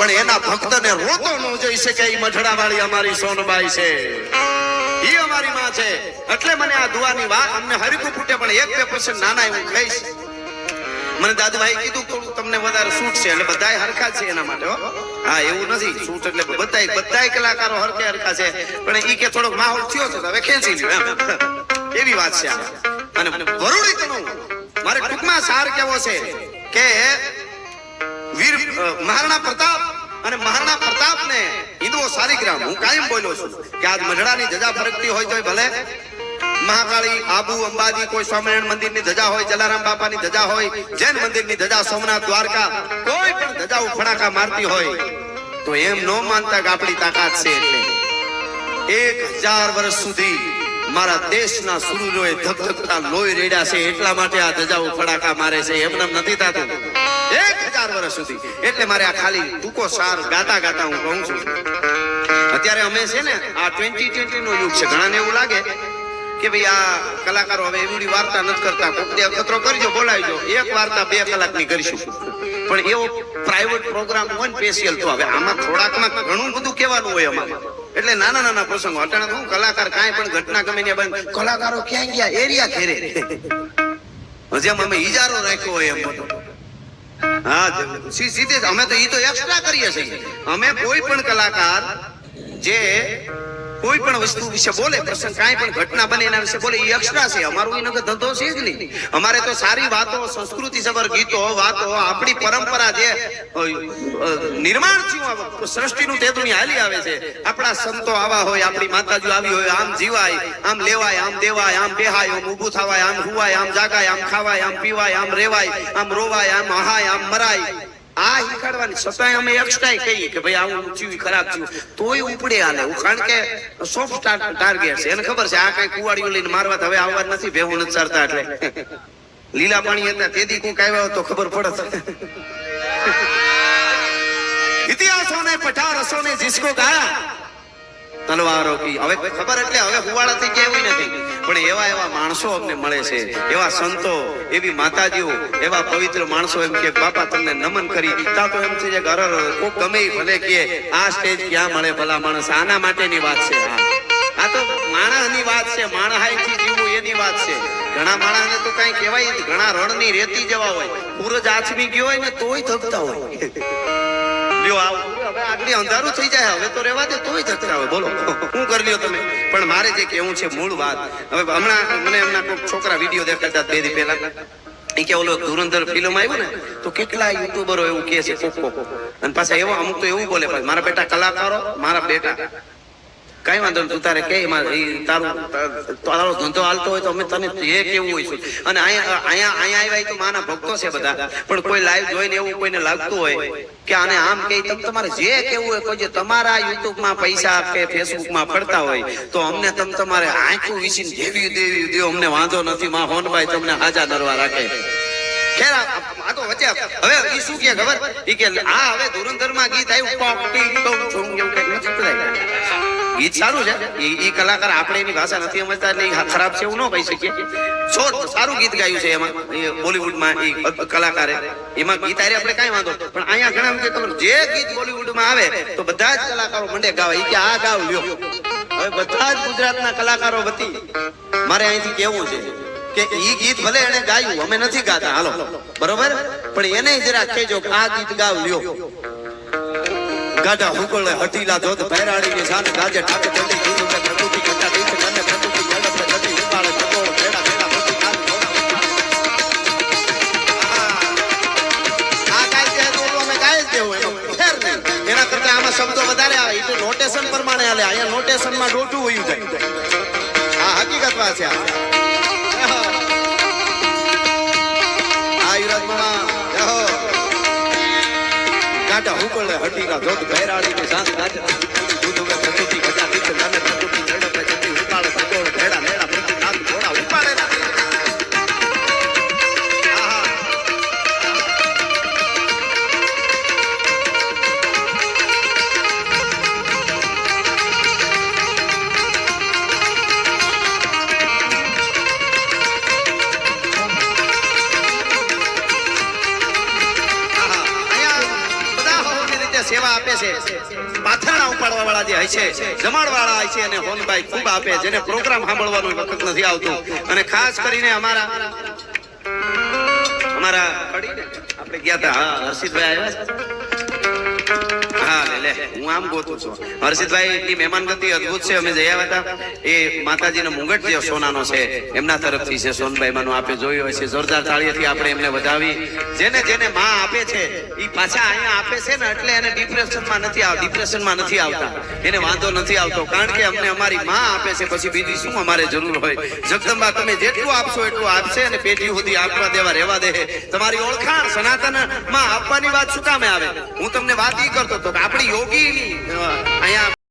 પણ એના ભક્તને રોતો ન જોઈ શકે. એ મઢડા વાળી અમારી સોનબાઈ છે, ઈ અમારી માં છે. એટલે મને આ દુઆની વાત અમને હરકું ફૂટે, પણ 1-2% નાના હું કહીશ. મને દાદુભાઈ કીધું થોડું તમને વધારે સૂટ છે એટલે બધાય હરખા છે એના માટે. હા, એવું નથી સૂટ એટલે બધાય કલાકારો હરખા છે, પણ ઈ કે થોડોક માહોલ થયો છે હવે ખેંચી લ્યો એમ, એવી વાત છે. અને વરુડી તનું મારે ટૂંકમાં સાર કેવો છે કે વીર મહારાણા પ્રતાપ અને મહારાણા પ્રતાપ ને હિન્દુઓ સારીગ્રામ હું કાયમ બોલ્યો છું કે આજ મઢડાની ધજા ફરકતી હોય તો ભલે મહાકાળી, આબુ, અંબાજી, કોઈ સ્વામિનારાયણ મંદિરની ધજા હોય, જલારામ બાપાની ધજા હોય, જૈન મંદિરની ધજા, સોમનાથ, દ્વારકા, કોઈ પણ ધજાઓ ફડાકા મારતી હોય તો એમ ન માનતા કે આપણી તાકાત છે. એટલે 1000 વર્ષ સુધી મારા દેશના સુરુલોએ ધગધગતા લોહી રેડ્યા છે, એટલા માટે આ ધજાઓ ફડાકા મારે છે. એમને નથી થતું 1000 વર્ષ સુધી. એટલે મારે આ ખાલી ટૂંકો સાર ગાતા હું કહું છું. અત્યારે અમે છે ને આ 2020 નો યુગ છે. ઘણાને એવું લાગે કે ભાઈ આ કલાકારો હવે એવડી વાર્તા નથી કરતા, કોકને અખતરો કરજો, બોલાવજો, એક વાર્તા 2 કલાકની કરીશું. પણ એવો પ્રાઇવેટ પ્રોગ્રામ હોય ને સ્પેશિયલ, તો હવે આમાં થોડાકમાં ઘણું બધું કહેવાનું હોય અમારે. એટલે નાના પ્રસંગો અટાણે તો હું કલાકાર કાંઈ પણ ઘટના ગમે ને બંધ, કલાકારો ક્યાં ગયા એરિયા ઘેરે, જેમ અમે ઈજારો રાખ્યો હોય એમ બધો. હા, સીધે અમે તો ઈ તો એક્સ્ટ્રા કરીએ છીએ. અમે કોઈ પણ કલાકાર જે કોઈ પણ વસ્તુ વિશે બોલે, પ્રસંગ કાંઈ પણ ઘટના બને એના વિશે બોલે, એ એક્સ્ટ્રા છે. અમારું એનો ધંધો છે જ નહીં. અમારે તો સારી વાતો, સંસ્કૃતિ સભર ગીતો, વાતો, આપણી પરંપરા જે નિર્માણ થયું સૃષ્ટિનું તેદુની હાલી આવે છે. આપણા સંતો આવા હોય, આપણી માતાજી આવી હોય, આમ જીવાય, આમ લેવાય, આમ દેવાય, આમ બેહાય, આમ ઊભું થવાય, આમ હુવાય, આમ જાગાય, આમ ખાવાય, આમ પીવાય, આમ રેવાય, આમ રોવાય, આમ હહાય, આમ મરાય. આ શીખવાડવાની છતાંય અમે એક્સ્ટ્રા કહીએ કે ભાઈ આવું થયું, ખરાબ થયું, તોય ઉપડે હાલે. કારણ કે સોફ્ટ ટાર્ગેટ છે, એને ખબર છે આ કઈ કુવાડીઓ લઈને મારવા હવે આવવા નથી, ભેવું નથી ચારતા. એટલે લીલા પાણી હતા તેથી કોઈક આવ્યા તો ખબર પડે. ઇતિહાસો ને પઠારસો ને જીસકો ગાયા તલવારો કી. હવે ખબર એટલે હવે હુવાળા થઈ ગયા એવું નથી, પણ એવા માણસો અમને મળે છે, એવા સંતો, એવી માતાજીઓ, એવા પવિત્ર માણસો એમ કે બાપા તમને નમન કરી તા તો એમ છે કે ઘર કોક ગમે ભલે કે આ સ્ટેજ ક્યાં મળે ભલા માણસ. આના માટેની વાત છે. આ તો માણસની વાત છે, માણહાઈથી જીવવું એની વાત છે. ઘણા માણસને તો કઈ કહેવાય, ઘણા રણની રેતી જેવા હોય, સૂરજ આછમી ગયો હોય ને તોય ધગતા હોય. લ્યો આવ હવે આગળ અંધારું થઈ જાય, હવે તો રહેવા દે, તોય ધગતા હોય. બોલો શું કરી લ્યો તમે. પણ મારે જે કેવું છે મૂળ વાત, હવે હમણાં મને એમના કોઈ છોકરા વિડીયો દેખાડતા 2 દી પહેલા, એ કે ઓલો ધુરંધર ફિલ્મ આવ્યું ને તો કેટલા યુટ્યુબરો એવું કહે છે કોક, અને પાછા એવો અમુક તો એવું બોલે મારા બેટા કલાકારો, મારા બેટા કઈ વાંધો તું તારે કે તારો ધંધો હાલતો હોય તો અમે તને જે કેવું હોય છે. અને અહીંયા આવ્યા તો માના ભક્તો છે બધા, પણ કોઈ લાઈવ જોઈને એવું કોઈને લાગતું હોય કે આને આમ કે તમારે જે કેવું હોય કોઈ, તમારા યુટ્યુબમાં પૈસા કે ફેસબુકમાં પડતા હોય તો અમને તમારે આંખું વીસીને દેવી દો, અમને વાંધો નથી. માં હોનભાઈ તમને હાજા નરવા રાખે. ખેર આ તો વચ્ચે હવે ઈ શું કે ખબર, ઈ કે આ હવે ધુરંધરમાં ગીત આવ્યું ગીત સારું છે, એ કલાકાર આપણે એની ભાષા નથી સમજતા એટલે ખરાબ છે એવું ન કહી શકીએ. સારું ગીત ગાયું છે એમાં બોલીવુડમાં એ કલાકારે, એમાં ગીત આરે આપણે કઈ વાંધો. પણ અહીંયા ઘણા કે ખબર જે ગીત બોલીવુડમાં આવે તો બધા જ કલાકારો મંડે ગાવા, એ કે આ ગાવ લ્યો. હવે બધા જ ગુજરાતના કલાકારો વતી મારે અહીંથી કેવું છે કે ઈ ગીત ભલે એને ગાયું, અમે નથી ગાતા હાલો બરોબર, પણ એને જરા કહેજો આ ગીત ગાવ લ્યો. ગાડા હુકળે હટીલા ધોધ ભૈરાડી ની સાન ગાજે ઠાકે ચડી દીધું કે પ્રકૃતિ કટા દીધ મને પ્રકૃતિ જડપ ગતિ ઉપાડે ચકોળ ભેડા ભેડા પ્રતિ કાલ આ ગાય છે તો અમે ગાય જ દેવું એનો ફેર નહીં. એના કરતા આમાં શબ્દો વધારે આવે, એ તો નોટેશન પ્રમાણે હાલે. અહીંયા નોટેશન માં ડોટું હોયું જાય. આ હકીકત વાત છે. આ યુવરાજ મામા ગાડા હુકળે હટીલા ધોધ ભૈરાડી ની સાંજ ગાજે દૂધ મે પ્રકૃતિ ઘટા દીધ મને પ્રકૃતિ જડપ જતી ઉપાડે ચકોળ ભેડા ભેડા પ્રતિ કાલ ઘોડા ઉપાડે. સેવા આપે છે, પાથરણા ઉપાડવા વાળા જે હોય છે, જમાડવાળા હોય છે, અને હોનભાઈ ખૂબ આપે, જેને પ્રોગ્રામ સાંભળવાનો વખત નથી આવતો. અને ખાસ કરીને અમારા આપણે ગયા હતા, હા, હર્ષિતભાઈ આવ્યા છે. હા, લે હું આમ ગોતું છું. હર્ષિતભાઈ ની મહેમાનગતિ અદ્ભુત છે. અમે જઈ આવ્યા હતા. એ માતાજીનો મુંગટ જે સોનાનો છે એમના તરફથી છે. સોનભાઈ માનું આપે જોયું હશે. જોરદાર તાળીઓથી આપણે એમને વધાવી. જેને જેને માં આપે છે એ પાછા અહીંયા આપે છે ને, એટલે એને ડિપ્રેશનમાં નથી આવતા, એને વાંધો નથી આવતો. કારણ કે અમને અમારી માં આપે છે, પછી બીજી શું અમારે જરૂર હોય. જગદંબા તમે જેટલું આપશો એટલું આપશે, અને પેઢી સુધી આપવા દેવા રહેવા દે. તમારી ઓળખાણ સનાતન માં આપવાની વાત શું કામે આવે? હું તમને વાત ઈ કરતો હતો કે આપણી યોગી અહીંયા